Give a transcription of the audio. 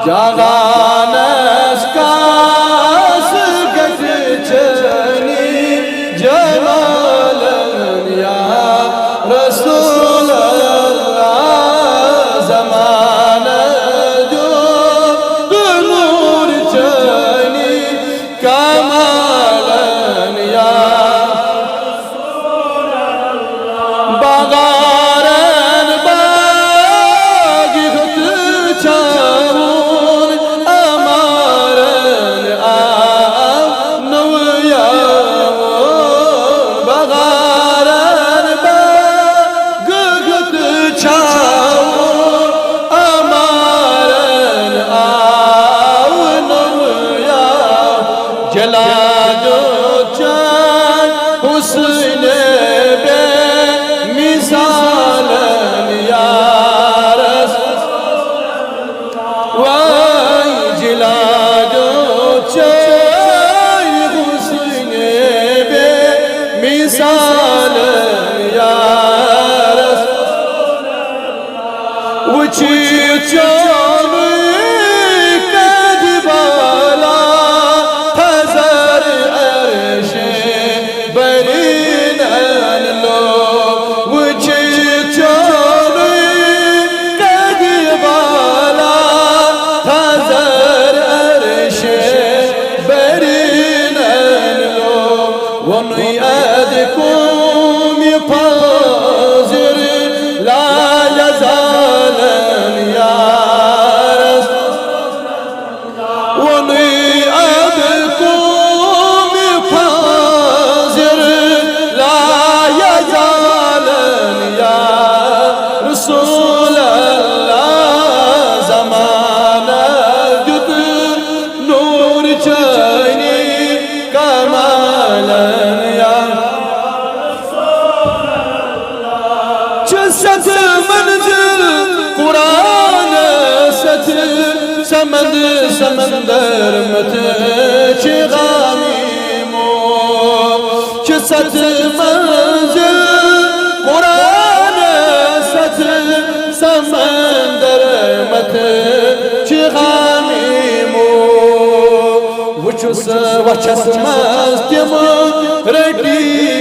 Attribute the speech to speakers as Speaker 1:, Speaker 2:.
Speaker 1: Jaganas kas gachani jamalan ya Rasulallah zamana jo nur chani kamalan ya Rasulallah bagaran bagi khut chaun amaran ab nawya bagaran bagi khut chaun amaran ab nawya jalado chan husn be misalan ya مثال يا رسول الله وجيتوني كدبالا حزر عرشي برين اللو وجيتوني كدبالا حزر عرشي برين اللو وميادكم يفازر لا يزال يا رسول الله وميادكم يفازر لا يزال يا رسول الله زمان جد نور جاني كمالا ست منزل قرآن ست سمند سمندر مت غاميمو ست منزل قرآن ست سمندر مت غاميمو وچس وچس مستم رٹی